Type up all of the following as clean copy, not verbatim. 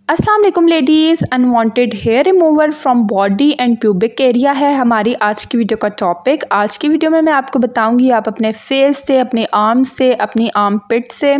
अस्सलाम वालेकुम ladies. Unwanted hair remover from body and pubic area है हमारी आज की वीडियो का टॉपिक। आज की वीडियो में मैं आपको बताऊंगी आप अपने फेस से, अपने आर्म से, अपनी आर्म पिट से,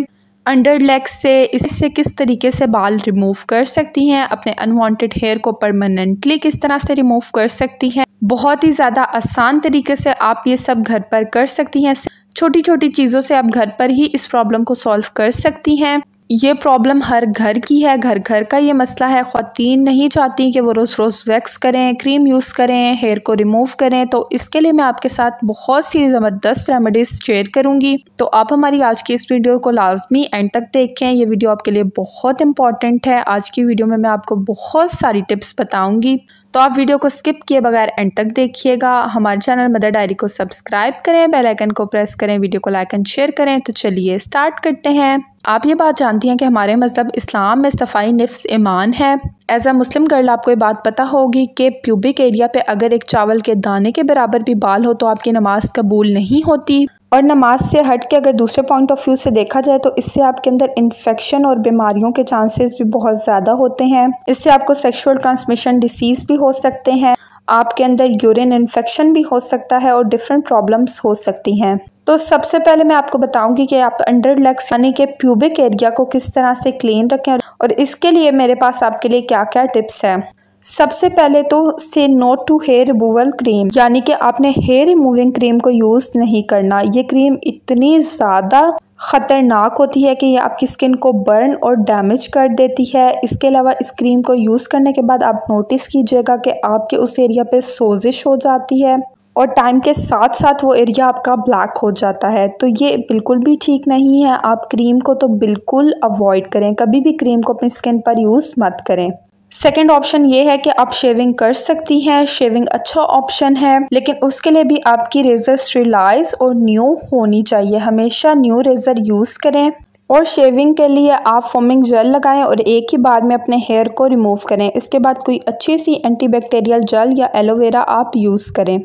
अंडर लेग से, इससे किस तरीके से बाल रिमूव कर सकती हैं, अपने अनवांटेड हेयर को परमानेंटली किस तरह से रिमूव कर सकती हैं। बहुत ही ज़्यादा आसान तरीके से आप ये सब घर पर कर सकती हैं। छोटी छोटी चीज़ों से आप घर पर ही इस प्रॉब्लम को सॉल्व कर सकती हैं। ये प्रॉब्लम हर घर की है, घर घर का ये मसला है। ख़वातीन नहीं चाहती कि वो रोज़ रोज़ वैक्स करें, क्रीम यूज़ करें, हेयर को रिमूव करें। तो इसके लिए मैं आपके साथ बहुत सी ज़बरदस्त रेमेडीज़ शेयर करूंगी। तो आप हमारी आज की इस वीडियो को लाजमी एंड तक देखें। ये वीडियो आपके लिए बहुत इंपॉर्टेंट है। आज की वीडियो में मैं आपको बहुत सारी टिप्स बताऊँगी, तो आप वीडियो को स्किप किए बगैर एंड तक देखिएगा। हमारे चैनल मदर डायरी को सब्सक्राइब करें, बेल आइकन को प्रेस करें, वीडियो को लाइक एंड शेयर करें। तो चलिए स्टार्ट करते हैं। आप ये बात जानती हैं कि हमारे मज़हब इस्लाम में सफ़ाई निफ्स ईमान है। एज अ मुस्लिम गर्ल आपको ये बात पता होगी कि प्यूबिक एरिया पे अगर एक चावल के दाने के बराबर भी बाल हो तो आपकी नमाज कबूल नहीं होती। और नमाज से हट के अगर दूसरे पॉइंट ऑफ व्यू से देखा जाए तो इससे आपके अंदर इन्फेक्शन और बीमारियों के चांसेस भी बहुत ज़्यादा होते हैं। इससे आपको सेक्सुअल ट्रांसमिशन डिसीज़ भी हो सकते हैं, आपके अंदर यूरिन इन्फेक्शन भी हो सकता है और डिफरेंट प्रॉब्लम्स हो सकती हैं। तो सबसे पहले मैं आपको बताऊंगी कि आप अंडर लेग्स यानी कि प्यूबिक एरिया को किस तरह से क्लीन रखें, और इसके लिए मेरे पास आपके लिए क्या क्या टिप्स हैं। सबसे पहले तो say no to hair removal cream, यानी कि आपने हेयर रिमूविंग क्रीम को यूज़ नहीं करना। ये क्रीम इतनी ज़्यादा ख़तरनाक होती है कि ये आपकी स्किन को बर्न और डैमेज कर देती है। इसके अलावा इस क्रीम को यूज़ करने के बाद आप नोटिस कीजिएगा कि आपके उस एरिया पे सोजिश हो जाती है और टाइम के साथ साथ वो एरिया आपका ब्लैक हो जाता है। तो ये बिल्कुल भी ठीक नहीं है। आप क्रीम को तो बिल्कुल अवॉइड करें, कभी भी क्रीम को अपनी स्किन पर यूज़ मत करें। सेकेंड ऑप्शन ये है कि आप शेविंग कर सकती हैं। शेविंग अच्छा ऑप्शन है, लेकिन उसके लिए भी आपकी रेज़र स्टेरिलाइज और न्यू होनी चाहिए। हमेशा न्यू रेज़र यूज़ करें। और शेविंग के लिए आप फोमिंग जेल लगाएं और एक ही बार में अपने हेयर को रिमूव करें। इसके बाद कोई अच्छी सी एंटीबैक्टीरियल जेल या एलोवेरा आप यूज़ करें।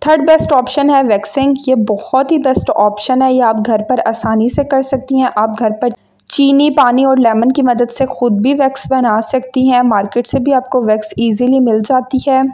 थर्ड बेस्ट ऑप्शन है वैक्सिंग। ये बहुत ही बेस्ट ऑप्शन है। ये आप घर पर आसानी से कर सकती हैं। आप घर पर चीनी, पानी और लेमन की मदद से ख़ुद भी वैक्स बना सकती हैं। मार्केट से भी आपको वैक्स इजीली मिल जाती है।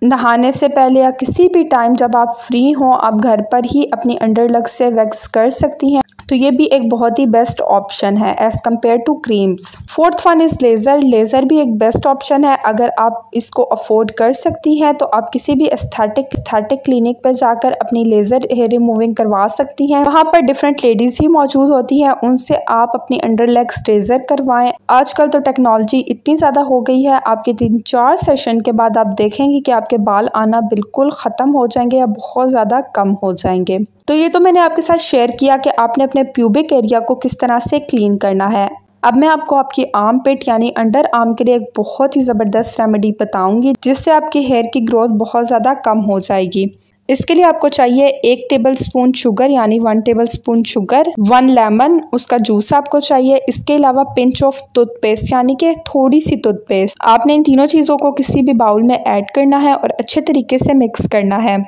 नहाने से पहले या किसी भी टाइम जब आप फ्री हों, आप घर पर ही अपनी अंडर लेग से वैक्स कर सकती हैं। तो ये भी एक बहुत ही बेस्ट ऑप्शन है as compare to creams. Fourth one is laser. Laser भी एक बेस्ट ऑप्शन है। अगर आप इसको अफोर्ड कर सकती हैं तो आप किसी भी एस्थेटिक क्लिनिक पर जाकर अपनी लेज़र हेयर रिमूविंग करवा सकती हैं। वहाँ पर डिफरेंट लेडीज़ ही मौजूद होती हैं, उनसे आप अपनी अंडर लेग्स लेज़र करवाएं। आजकल तो टेक्नोलॉजी इतनी ज़्यादा हो गई है, आपके 3-4 सेशन के बाद आप देखेंगे कि आपके बाल आना बिल्कुल ख़त्म हो जाएंगे या बहुत ज़्यादा कम हो जाएंगे। तो ये तो मैंने आपके साथ शेयर किया कि आपने अपने प्यूबिक एरिया को किस तरह से क्लीन करना है। अब मैं आपको आपकी आर्म पिट यानी अंडर आर्म के लिए एक बहुत ही ज़बरदस्त रेमेडी बताऊंगी, जिससे आपकी हेयर की ग्रोथ बहुत ज़्यादा कम हो जाएगी। इसके लिए आपको चाहिए 1 टेबलस्पून शुगर यानी 1 टेबलस्पून शुगर, 1 लेमन उसका जूस आपको चाहिए। इसके अलावा पिंच ऑफ टूथपेस्ट यानी कि थोड़ी सी टूथपेस्ट। आपने इन तीनों चीज़ों को किसी भी बाउल में ऐड करना है और अच्छे तरीके से मिक्स करना है।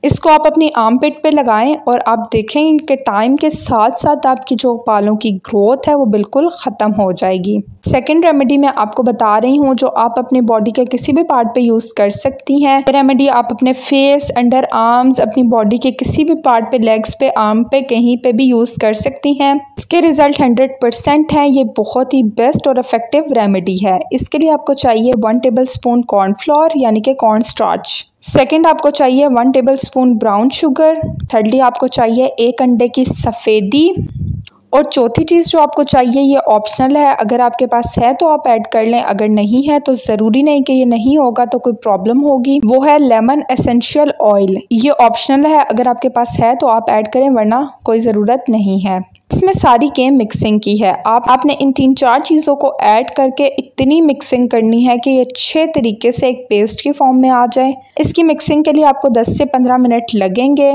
इसको आप अपनी आर्म पिट पे लगाएं और आप देखेंगे कि टाइम के साथ साथ आपकी जो बालों की ग्रोथ है वो बिल्कुल ख़त्म हो जाएगी। सेकेंड रेमेडी मैं आपको बता रही हूँ जो आप अपनी बॉडी के किसी भी पार्ट पे यूज़ कर सकती हैं। ये रेमेडी आप अपने फेस, अंडर आर्म्स, अपनी बॉडी के किसी भी पार्ट पे, लेग्स पे, आर्म पे, कहीं पे भी यूज़ कर सकती हैं। इसके रिजल्ट 100% हैं। ये बहुत ही बेस्ट और इफेक्टिव रेमेडी है। इसके लिए आपको चाहिए 1 टेबलस्पून कॉर्नफ्लोर यानी कि कॉर्न स्टार्च। सेकेंड आपको चाहिए 1 टेबलस्पून ब्राउन शुगर। थर्डली आपको चाहिए 1 अंडे की सफ़ेदी। और चौथी चीज़ जो आपको चाहिए, ये ऑप्शनल है, अगर आपके पास है तो आप ऐड कर लें, अगर नहीं है तो ज़रूरी नहीं कि ये नहीं होगा तो कोई प्रॉब्लम होगी। वो है लेमन एसेंशियल ऑयल। ये ऑप्शनल है, अगर आपके पास है तो आप ऐड करें, वरना कोई ज़रूरत नहीं है। इसमें सारी गेम मिक्सिंग की है। आपने इन 3-4 चीज़ों को ऐड करके इतनी मिक्सिंग करनी है कि ये अच्छे तरीके से एक पेस्ट की फॉर्म में आ जाए। इसकी मिक्सिंग के लिए आपको 10 से 15 मिनट लगेंगे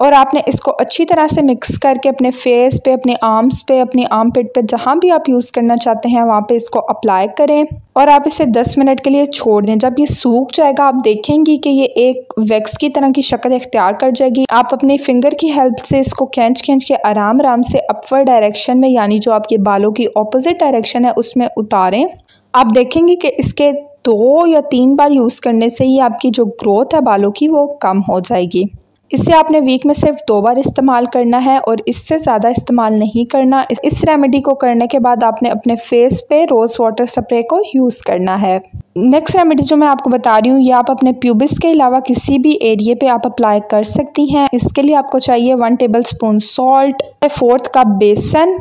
और आपने इसको अच्छी तरह से मिक्स करके अपने फेस पे, अपने आर्म्स पे, अपनी आर्म पिट पे, जहाँ भी आप यूज़ करना चाहते हैं वहाँ पे इसको अप्लाई करें और आप इसे 10 मिनट के लिए छोड़ दें। जब ये सूख जाएगा आप देखेंगी कि ये एक वैक्स की तरह की शक्ल इख्तियार कर जाएगी। आप अपने फिंगर की हेल्प से इसको खींच के आराम आराम से अपवर्ड डायरेक्शन में, यानी जो आपके बालों की ऑपोजिट डायरेक्शन है उसमें उतारें। आप देखेंगे कि इसके 2 या 3 बार यूज़ करने से ही आपकी जो ग्रोथ है बालों की वो कम हो जाएगी। इसे आपने वीक में सिर्फ 2 बार इस्तेमाल करना है और इससे ज़्यादा इस्तेमाल नहीं करना। इस रेमेडी को करने के बाद आपने अपने फेस पे रोज़ वाटर स्प्रे को यूज़ करना है। नेक्स्ट रेमेडी जो मैं आपको बता रही हूँ ये आप अपने प्यूबिस के अलावा किसी भी एरिए पे आप अप्लाई कर सकती हैं। इसके लिए आपको चाहिए 1 टेबल स्पून सॉल्ट, 1/4 कप बेसन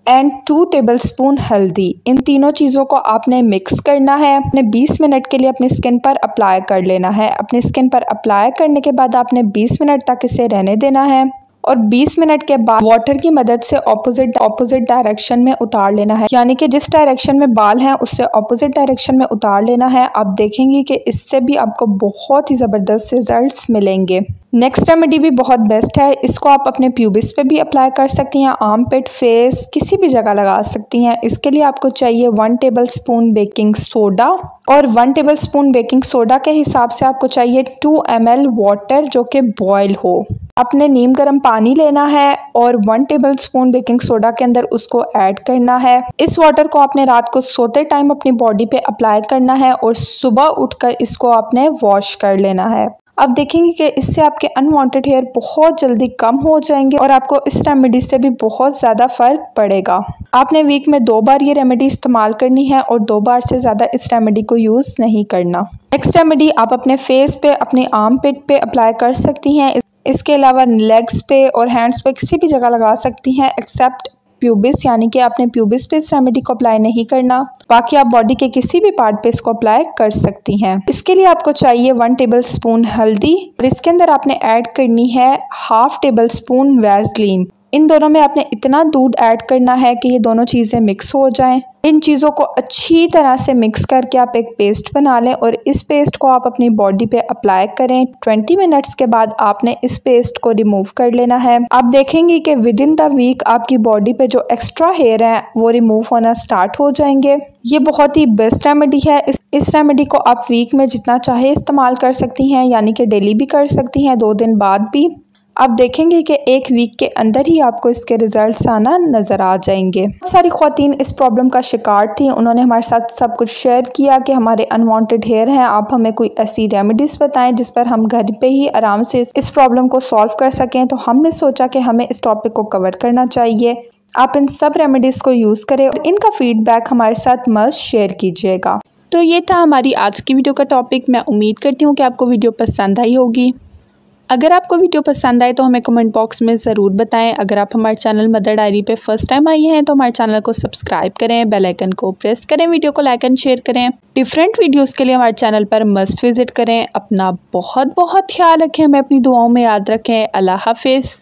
एंड 2 टेबल स्पून हल्दी। इन तीनों चीज़ों को आपने मिक्स करना है। अपने 20 मिनट के लिए अपनी स्किन पर अप्लाई कर लेना है। अपनी स्किन पर अप्लाई करने के बाद आपने 20 मिनट तक इसे रहने देना है और 20 मिनट के बाद वाटर की मदद से ऑपोजिट डायरेक्शन में उतार लेना है, यानी कि जिस डायरेक्शन में बाल हैं उससे ऑपोजिट डायरेक्शन में उतार लेना है। आप देखेंगे कि इससे भी आपको बहुत ही ज़बरदस्त रिजल्ट्स मिलेंगे। नेक्स्ट रेमेडी भी बहुत बेस्ट है। इसको आप अपने प्यूबिस पे भी अप्लाई कर सकती हैं, आर्म पिट, फेस, किसी भी जगह लगा सकती हैं। इसके लिए आपको चाहिए 1 टेबल स्पून बेकिंग सोडा और 1 टेबल स्पून बेकिंग सोडा के हिसाब से आपको चाहिए 2 ml वाटर जो कि बॉयल हो। आपने नीम गर्म पानी लेना है और 1 टेबल स्पून बेकिंग सोडा के अंदर उसको ऐड करना है। इस वाटर को आपने रात को सोते टाइम अपनी बॉडी पे अप्लाई करना है और सुबह उठकर इसको आपने वॉश कर लेना है। आप देखेंगे कि इससे आपके अनवांटेड हेयर बहुत जल्दी कम हो जाएंगे और आपको इस रेमेडी से भी बहुत ज़्यादा फ़र्क पड़ेगा। आपने वीक में 2 बार ये रेमेडी इस्तेमाल करनी है और 2 बार से ज़्यादा इस रेमेडी को यूज़ नहीं करना। नेक्स्ट रेमेडी आप अपने फेस पे, अपने आर्म पिट पे अप्लाई कर सकती हैं। इसके अलावा लेग्स पे और हैंड्स पे किसी भी जगह लगा सकती हैं एक्सेप्ट प्यूबिस, यानी कि आपने प्यूबिस पे इस रेमेडी को अप्लाई नहीं करना। बाकी आप बॉडी के किसी भी पार्ट पे इसको अप्लाई कर सकती हैं। इसके लिए आपको चाहिए 1 टेबल स्पून हल्दी और इसके अंदर आपने ऐड करनी है 1/2 टेबल स्पून वैसलीन। इन दोनों में आपने इतना दूध ऐड करना है कि ये दोनों चीज़ें मिक्स हो जाएं। इन चीज़ों को अच्छी तरह से मिक्स करके आप एक पेस्ट बना लें और इस पेस्ट को आप अपनी बॉडी पे अप्लाई करें। 20 मिनट्स के बाद आपने इस पेस्ट को रिमूव कर लेना है। आप देखेंगे कि विद इन द वीक आपकी बॉडी पे जो एक्स्ट्रा हेयर है वो रिमूव होना स्टार्ट हो जाएंगे। ये बहुत ही बेस्ट रेमेडी है। इस रेमेडी को आप वीक में जितना चाहे इस्तेमाल कर सकती हैं, यानी कि डेली भी कर सकती हैं, 2 दिन बाद भी। आप देखेंगे कि 1 वीक के अंदर ही आपको इसके रिजल्ट्स आना नज़र आ जाएंगे। बहुत सारी ख़वातीन इस प्रॉब्लम का शिकार थी, उन्होंने हमारे साथ सब कुछ शेयर किया कि हमारे अनवांटेड हेयर हैं, आप हमें कोई ऐसी रेमेडीज़ बताएं जिस पर हम घर पे ही आराम से इस प्रॉब्लम को सॉल्व कर सकें। तो हमने सोचा कि हमें इस टॉपिक को कवर करना चाहिए। आप इन सब रेमेडीज़ को यूज़ करें और इनका फीडबैक हमारे साथ मस्ट शेयर कीजिएगा। तो ये था हमारी आज की वीडियो का टॉपिक। मैं उम्मीद करती हूँ कि आपको वीडियो पसंद आई होगी। अगर आपको वीडियो पसंद आए तो हमें कमेंट बॉक्स में ज़रूर बताएं। अगर आप हमारे चैनल मदर डायरी पे फर्स्ट टाइम आई हैं तो हमारे चैनल को सब्सक्राइब करें, बेल आइकन को प्रेस करें, वीडियो को लाइक एंड शेयर करें। डिफरेंट वीडियोस के लिए हमारे चैनल पर मस्ट विजिट करें। अपना बहुत बहुत ख्याल रखें, हमें अपनी दुआओं में याद रखें। अल्लाह हाफिज़।